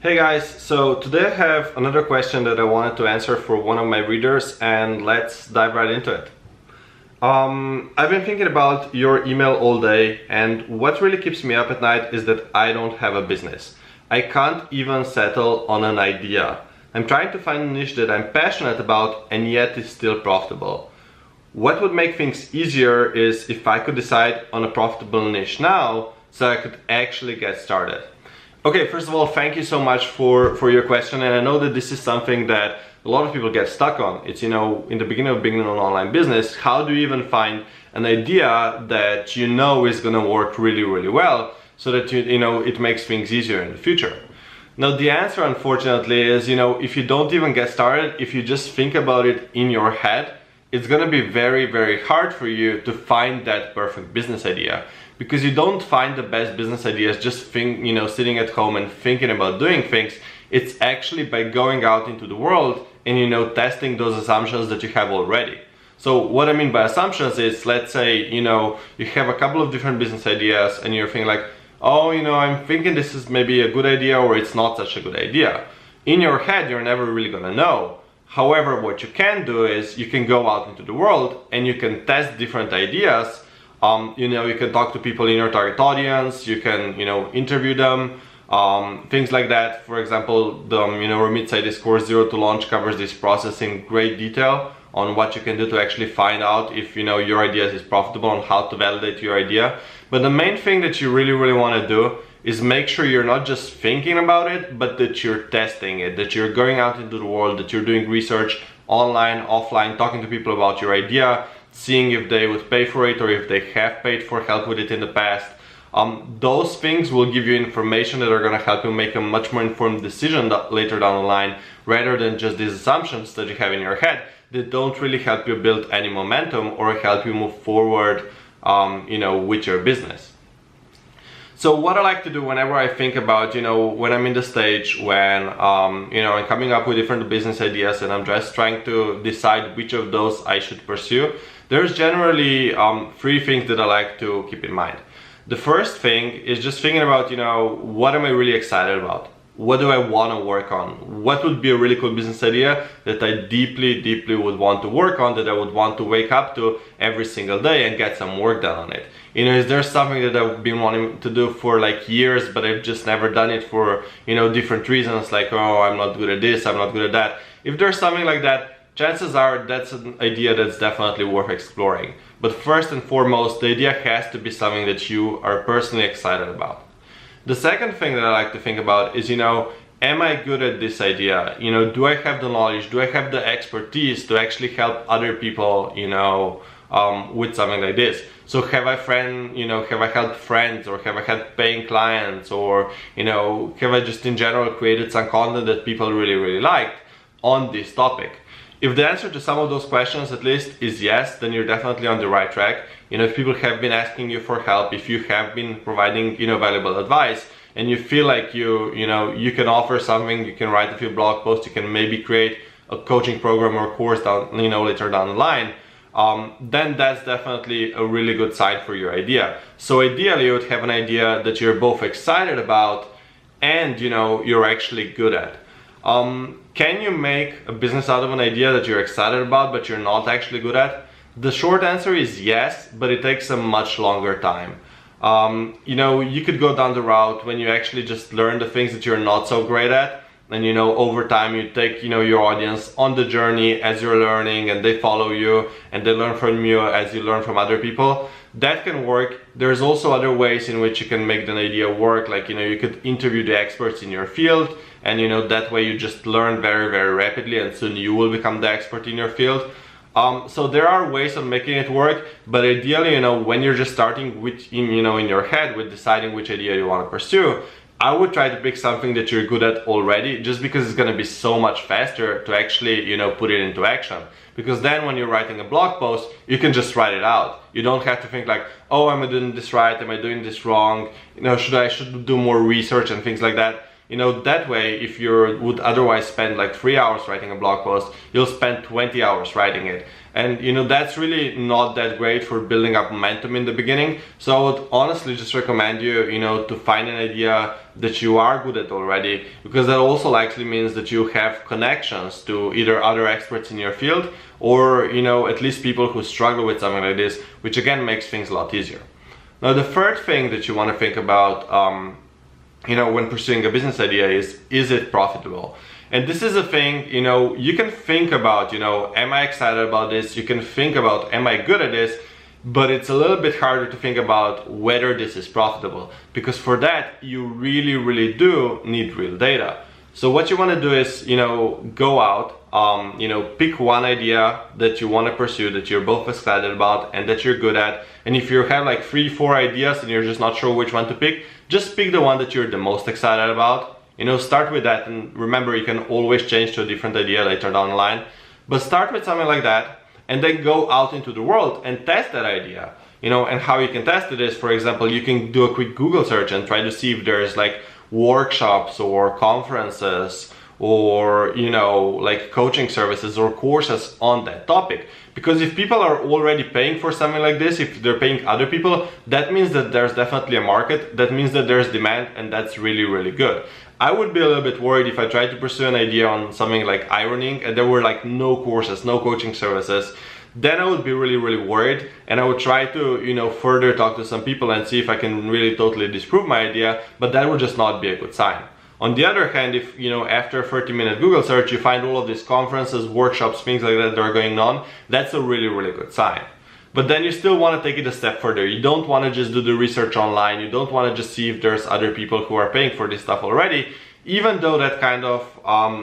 Hey guys, so today I have another question that I wanted to answer for one of my readers, and let's dive right into it. I've been thinking about your email all day, and what really keeps me up at night is that I don't have a business. I can't even settle on an idea. I'm trying to find a niche that I'm passionate about and yet is still profitable. What would make things easier is if I could decide on a profitable niche now so I could actually get started. Okay, first of all, thank you so much for your question, and I know that this is something that a lot of people get stuck on. It's, in the beginning of beginning an online business, how do you even find an idea that is gonna work really, really well so that it makes things easier in the future? Now, the answer, unfortunately, is, if you don't even get started, if you just think about it in your head, it's gonna be very, very hard for you to find that perfect business idea. Because you don't find the best business ideas just sitting at home and thinking about doing things. It's actually by going out into the world and testing those assumptions that you have already. So what I mean by assumptions is, let's say you have a couple of different business ideas and you're thinking like, oh, I'm thinking this is maybe a good idea or it's not such a good idea. In your head, you're never really gonna know. However, what you can do is you can go out into the world and you can test different ideas. You can talk to people in your target audience, you can, interview them, things like that. For example, Ramit Seidi's course Zero to Launch covers this process in great detail on what you can do to actually find out if, your idea is profitable and how to validate your idea. But the main thing that you really, really want to do is make sure you're not just thinking about it, but that you're testing it, that you're going out into the world, that you're doing research online, offline, talking to people about your idea, seeing if they would pay for it or if they have paid for help with it in the past. Those things will give you information that are going to help you make a much more informed decision later down the line, rather than just these assumptions that you have in your head that don't really help you build any momentum or help you move forward with your business. So what I like to do whenever I think about, when I'm in the stage when, I'm coming up with different business ideas and I'm just trying to decide which of those I should pursue, there's generally three things that I like to keep in mind. The first thing is just thinking about, what am I really excited about? What do I want to work on? What would be a really cool business idea that I deeply, deeply would want to work on, that I would want to wake up to every single day and get some work done on it? Is there something that I've been wanting to do for like years, but I've just never done it for, different reasons, like, oh, I'm not good at this, I'm not good at that. If there's something like that, chances are that's an idea that's definitely worth exploring. But first and foremost, the idea has to be something that you are personally excited about. The second thing that I like to think about is, am I good at this idea? Do I have the knowledge? Do I have the expertise to actually help other people, with something like this? So have I helped friends, or have I had paying clients, or, have I just in general created some content that people really, really liked on this topic? If the answer to some of those questions at least is yes, then you're definitely on the right track. If people have been asking you for help, if you have been providing, valuable advice, and you feel like you can offer something, you can write a few blog posts, you can maybe create a coaching program or course later down the line, then that's definitely a really good sign for your idea. So ideally, you would have an idea that you're both excited about and, you're actually good at. Can you make a business out of an idea that you're excited about but you're not actually good at? The short answer is yes, but it takes a much longer time. You could go down the route when you actually just learn the things that you're not so great at, and over time you take your audience on the journey as you're learning, and they follow you and they learn from you as you learn from other people. That can work. There's also other ways in which you can make an idea work, like you could interview the experts in your field, and that way you just learn very, very rapidly, and soon you will become the expert in your field. So there are ways of making it work, but ideally, when you're just starting with in your head with deciding which idea you want to pursue, I would try to pick something that you're good at already, just because it's going to be so much faster to actually put it into action. Because then when you're writing a blog post, you can just write it out. You don't have to think like, oh, am I doing this right? Am I doing this wrong? Should I do more research and things like that? you know, that way, if you would otherwise spend like 3 hours writing a blog post, you'll spend 20 hours writing it. And you know, that's really not that great for building up momentum in the beginning. So I would honestly just recommend you, you know, to find an idea that you are good at already, because that also likely means that you have connections to either other experts in your field or, you know, at least people who struggle with something like this, which again makes things a lot easier. Now, the third thing that you want to think about, you know, when pursuing a business idea is it profitable? And this is a thing, you know, you can think about, you know, am I excited about this? You can think about, am I good at this? But it's a little bit harder to think about whether this is profitable, because for that, you really do need real data. So what you want to do is, you know, go out, you know, pick one idea that you want to pursue, that you're both excited about and that you're good at. And if you have like 3-4 ideas and you're just not sure which one to pick, just pick the one that you're the most excited about. You know, start with that, and remember, you can always change to a different idea later down the line. But start with something like that, and then go out into the world and test that idea. You know, and how you can test it is, for example, you can do a quick Google search and try to see if there's like workshops or conferences or, you know, like coaching services or courses on that topic. Because if people are already paying for something like this, if they're paying other people, that means that there's definitely a market. That means that there's demand, and that's really good. I would be a little bit worried if I tried to pursue an idea on something like ironing and there were like no courses, no coaching services. Then I would be really worried, and I would try to, you know, further talk to some people and see if I can really totally disprove my idea, but that would just not be a good sign. On the other hand, if, you know, after a 30-minute Google search, you find all of these conferences, workshops, things like that are going on, that's a really good sign. But then you still want to take it a step further. You don't want to just do the research online. You don't want to just see if there's other people who are paying for this stuff already, even though that kind of,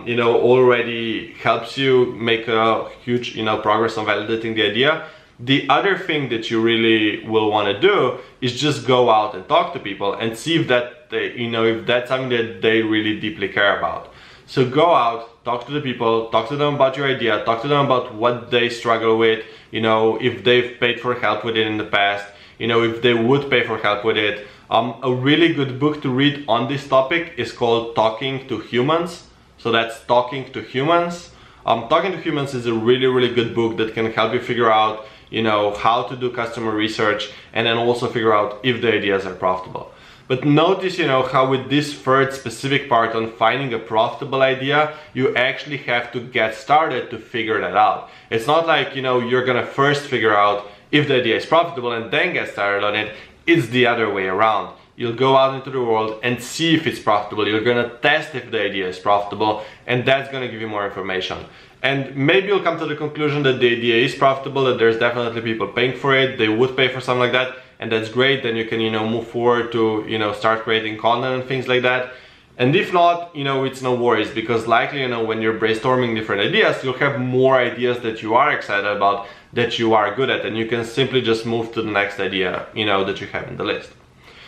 you know, already helps you make a huge, you know, progress on validating the idea. The other thing that you really will want to do is just go out and talk to people and see if that, you know, if that's something that they really deeply care about. So go out, talk to the people, talk to them about your idea, talk to them about what they struggle with, you know, if they've paid for help with it in the past, you know, if they would pay for help with it. A really good book to read on this topic is called Talking to Humans. So that's Talking to Humans. Talking to Humans is a really good book that can help you figure out, you know, how to do customer research and then also figure out if the ideas are profitable. But notice, you know, how with this third specific part on finding a profitable idea, you actually have to get started to figure that out. It's not like, you know, you're gonna first figure out if the idea is profitable and then get started on it. It's the other way around. You'll go out into the world and see if it's profitable. You're gonna test if the idea is profitable, and that's gonna give you more information. And maybe you'll come to the conclusion that the idea is profitable, that there's definitely people paying for it, they would pay for something like that, and that's great. Then you can, you know, move forward to, you know, start creating content and things like that. And if not, you know, it's no worries, because likely, you know, when you're brainstorming different ideas, you'll have more ideas that you are excited about, that you are good at, and you can simply just move to the next idea, you know, that you have in the list.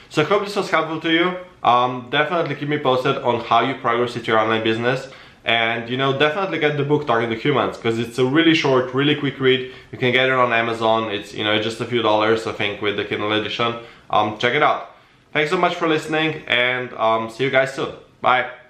So I hope this was helpful to you. Definitely keep me posted on how you progress with your online business. And, you know, definitely get the book Talking to Humans, because it's a really short, really quick read. You can get it on Amazon. It's, you know, just a few dollars, I think, with the Kindle edition. Check it out. Thanks so much for listening, and see you guys soon. Bye.